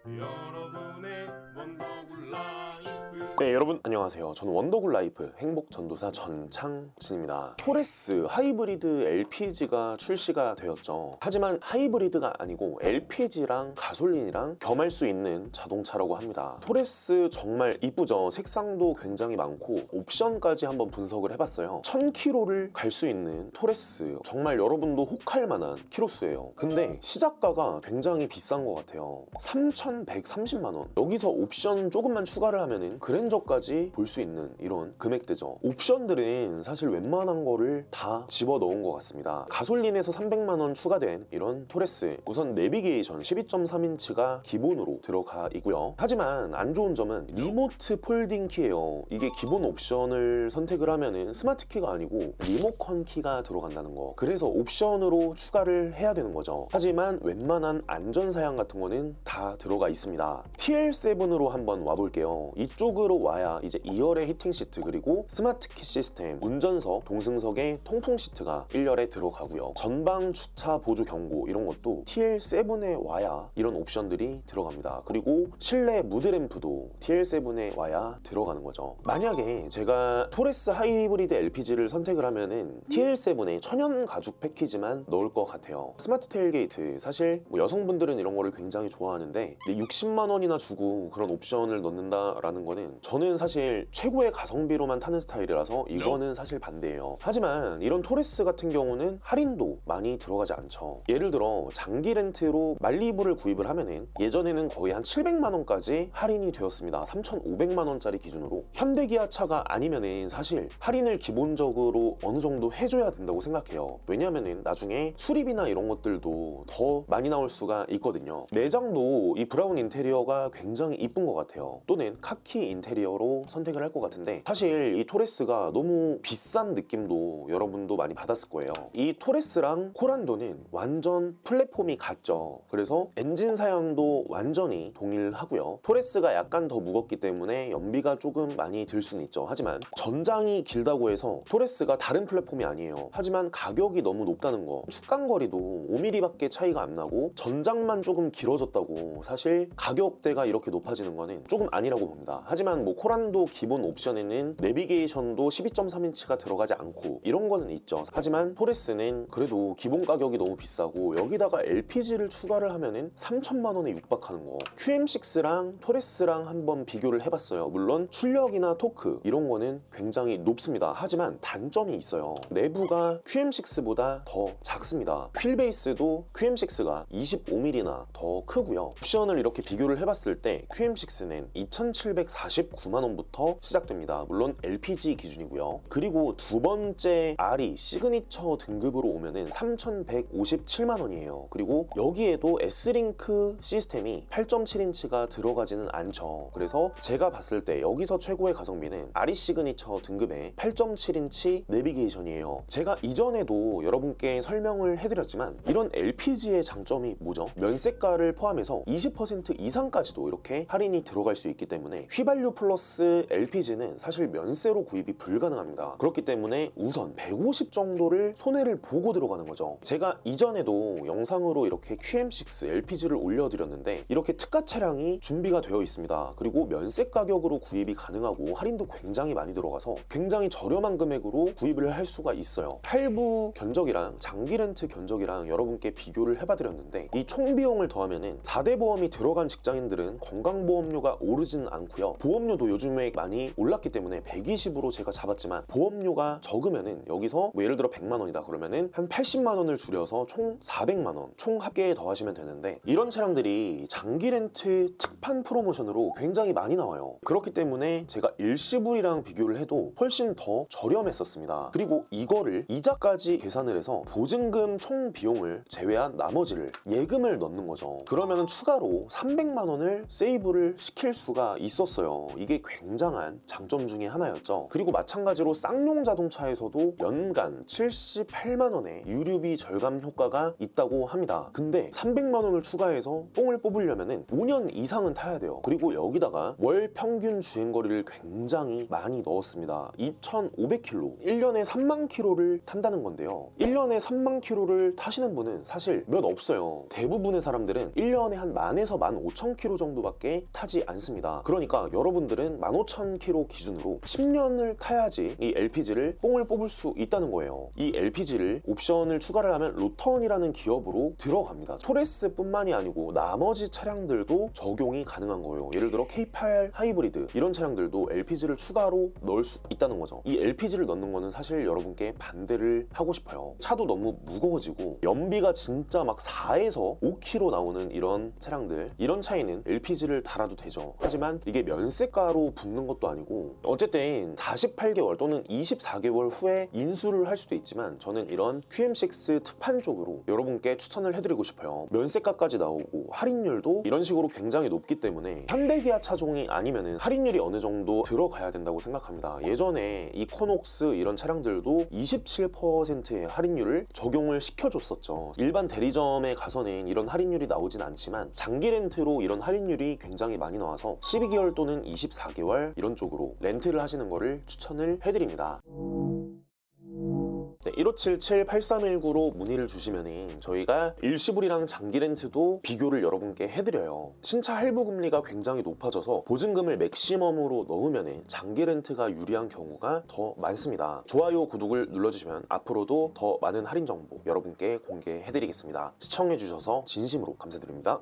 여러분의 원더굴 라이프. 네, 여러분 안녕하세요. 저는 원더굴 라이프 행복전도사 전창진입니다. 토레스 하이브리드 LPG가 출시가 되었죠. 하지만 하이브리드가 아니고 LPG랑 가솔린이랑 겸할 수 있는 자동차라고 합니다. 토레스 정말 이쁘죠. 색상도 굉장히 많고 옵션까지 한번 분석을 해봤어요. 1000km를 갈 수 있는 토레스, 정말 여러분도 혹할 만한 키로수예요. 근데 시작가가 굉장히 비싼 것 같아요. 3,130만원. 여기서 옵션 조금만 추가를 하면은 그랜저까지 볼 수 있는 이런 금액대죠. 옵션들은 사실 웬만한 거를 다 집어넣은 것 같습니다. 가솔린에서 300만원 추가된 이런 토레스, 우선 내비게이션 12.3인치가 기본으로 들어가 있고요. 하지만 안 좋은 점은 리모트 폴딩 키예요. 이게 기본 옵션을 선택을 하면은 스마트 키가 아니고 리모컨 키가 들어간다는 거. 그래서 옵션으로 추가를 해야 되는 거죠. 하지만 웬만한 안전사양 같은 거는 다 들어가 있습니다. TL7으로 한번 와볼게요. 이쪽으로 와야 이제 2열의 히팅 시트, 그리고 스마트 키 시스템, 운전석, 동승석에 통풍 시트가 1열에 들어가고요. 전방 주차 보조 경고 이런 것도 TL7에 와야 이런 옵션들이 들어갑니다. 그리고 실내 무드램프도 TL7에 와야 들어가는 거죠. 만약에 제가 토레스 하이브리드 LPG를 선택을 하면은 TL7에 천연 가죽 패키지만 넣을 것 같아요. 스마트 테일게이트, 사실 뭐 여성분들은 이런 거를 굉장히 좋아하는데 60만 원이나 주고 그런 옵션을 넣는다라는 거는 저는 사실 최고의 가성비로만 타는 스타일이라서 이거는 사실 반대예요. 하지만 이런 토레스 같은 경우는 할인도 많이 들어가지 않죠. 예를 들어 장기 렌트로 말리부를 구입을 하면은 예전에는 거의 한 700만 원까지 할인이 되었습니다. 3,500만 원짜리 기준으로. 현대기아차가 아니면은 사실 할인을 기본적으로 어느 정도 해줘야 된다고 생각해요. 왜냐면은 나중에 수리비나 이런 것들도 더 많이 나올 수가 있거든요. 내장도 이 브라운 인테리어가 굉장히 이쁜 것 같아요. 또는 카키 인테리어로 선택을 할 것 같은데, 사실 이 토레스가 너무 비싼 느낌도 여러분도 많이 받았을 거예요. 이 토레스랑 코란도는 완전 플랫폼이 같죠. 그래서 엔진 사양도 완전히 동일하고요. 토레스가 약간 더 무겁기 때문에 연비가 조금 많이 들 수는 있죠. 하지만 전장이 길다고 해서 토레스가 다른 플랫폼이 아니에요. 하지만 가격이 너무 높다는 거, 축간거리도 5mm밖에 차이가 안 나고 전장만 조금 길어졌다고 사실 가격대가 이렇게 높아지는 거는 조금 아니라고 봅니다. 하지만 뭐 코란도 기본 옵션에는 내비게이션도 12.3인치가 들어가지 않고 이런 거는 있죠. 하지만 토레스는 그래도 기본 가격이 너무 비싸고 여기다가 LPG를 추가를 하면은 3천만 원에 육박하는 거. QM6랑 토레스랑 한번 비교를 해봤어요. 물론 출력이나 토크 이런 거는 굉장히 높습니다. 하지만 단점이 있어요. 내부가 QM6보다 더 작습니다. 휠베이스도 QM6가 25mm나 더 크고요. 옵션을 이렇게 비교를 해봤을 때 QM6는 2,749만원부터 시작됩니다. 물론 LPG 기준이고요. 그리고 두 번째 R이 시그니처 등급으로 오면은 3,157만원이에요. 그리고 여기에도 S링크 시스템이 8.7인치가 들어가지는 않죠. 그래서 제가 봤을 때 여기서 최고의 가성비는 R이 시그니처 등급의 8.7인치 내비게이션이에요. 제가 이전에도 여러분께 설명을 해드렸지만 이런 LPG의 장점이 뭐죠? 면세가를 포함해서 20% 이상까지도 이렇게 할인이 들어갈 수 있기 때문에 휘발유 플러스 LPG는 사실 면세로 구입이 불가능합니다. 그렇기 때문에 우선 150 정도를 손해를 보고 들어가는 거죠. 제가 이전에도 영상으로 이렇게 QM6 LPG를 올려드렸는데 이렇게 특가 차량이 준비가 되어 있습니다. 그리고 면세 가격으로 구입이 가능하고 할인도 굉장히 많이 들어가서 굉장히 저렴한 금액으로 구입을 할 수가 있어요. 할부 견적이랑 장기 렌트 견적이랑 여러분께 비교를 해봐드렸는데 이 총 비용을 더하면은 4대 보험이 들어간 직장인들은 건강보험료가 오르지는 않고요. 보험료도 요즘에 많이 올랐기 때문에 120으로 제가 잡았지만 보험료가 적으면은 여기서 뭐 예를 들어 100만 원이다 그러면은 한 80만 원을 줄여서 총 400만 원, 총 합계 더하시면 되는데 이런 차량들이 장기 렌트 특판 프로모션으로 굉장히 많이 나와요. 그렇기 때문에 제가 일시불이랑 비교를 해도 훨씬 더 저렴했었습니다. 그리고 이거를 이자까지 계산을 해서 보증금 총 비용을 제외한 나머지를 예금을 넣는 거죠. 그러면 추가로 300만 원을 세이브를 시킬 수가 있었어요. 이게 굉장한 장점 중에 하나였죠. 그리고 마찬가지로 쌍용 자동차에서도 연간 78만 원의 유류비 절감 효과가 있다고 합니다. 근데 300만 원을 추가해서 뽕을 뽑으려면 5년 이상은 타야 돼요. 그리고 여기다가 월 평균 주행거리를 굉장히 많이 넣었습니다. 2,500km, 1년에 3만 km를 탄다는 건데요. 1년에 3만 km를 타시는 분은 사실 몇 없어요. 대부분의 사람들은 1년에 한 10,000에서 15,000km 정도밖에 타지 않습니다. 그러니까 여러분들은 15,000km 기준으로 10년을 타야지 이 LPG를 뽕을 뽑을 수 있다는 거예요. 이 LPG를 옵션을 추가를 하면 로턴이라는 기업으로 들어갑니다. 토레스뿐만이 아니고 나머지 차량들도 적용이 가능한 거예요. 예를 들어 K8 하이브리드 이런 차량들도 LPG를 추가로 넣을 수 있다는 거죠. 이 LPG를 넣는 거는 사실 여러분께 반대를 하고 싶어요. 차도 너무 무거워지고 연비가 진짜 막 4에서 5km 나오는 이런 차량들, 이런 차에는 LPG를 달아도 되죠. 하지만 이게 면세가로 붙는 것도 아니고 어쨌든 48개월 또는 24개월 후에 인수를 할 수도 있지만 저는 이런 QM6 특판 쪽으로 여러분께 추천을 해드리고 싶어요. 면세가까지 나오고 할인율도 이런 식으로 굉장히 높기 때문에 현대 기아 차종이 아니면은 할인율이 어느 정도 들어가야 된다고 생각합니다. 예전에 이코녹스 이런 차량들도 27%의 할인율을 적용을 시켜줬었죠. 일반 대리점에 가서는 이런 할인율이 나오진 않지만 장기 렌트로 이런 할인율이 굉장히 많이 나와서 12개월 또는 24개월 이런 쪽으로 렌트를 하시는 거를 추천을 해드립니다. 네, 1577-8319로 문의를 주시면 저희가 일시불이랑 장기 렌트도 비교를 여러분께 해드려요. 신차 할부 금리가 굉장히 높아져서 보증금을 맥시멈으로 넣으면 장기 렌트가 유리한 경우가 더 많습니다. 좋아요, 구독을 눌러주시면 앞으로도 더 많은 할인 정보 여러분께 공개해드리겠습니다. 시청해주셔서 진심으로 감사드립니다.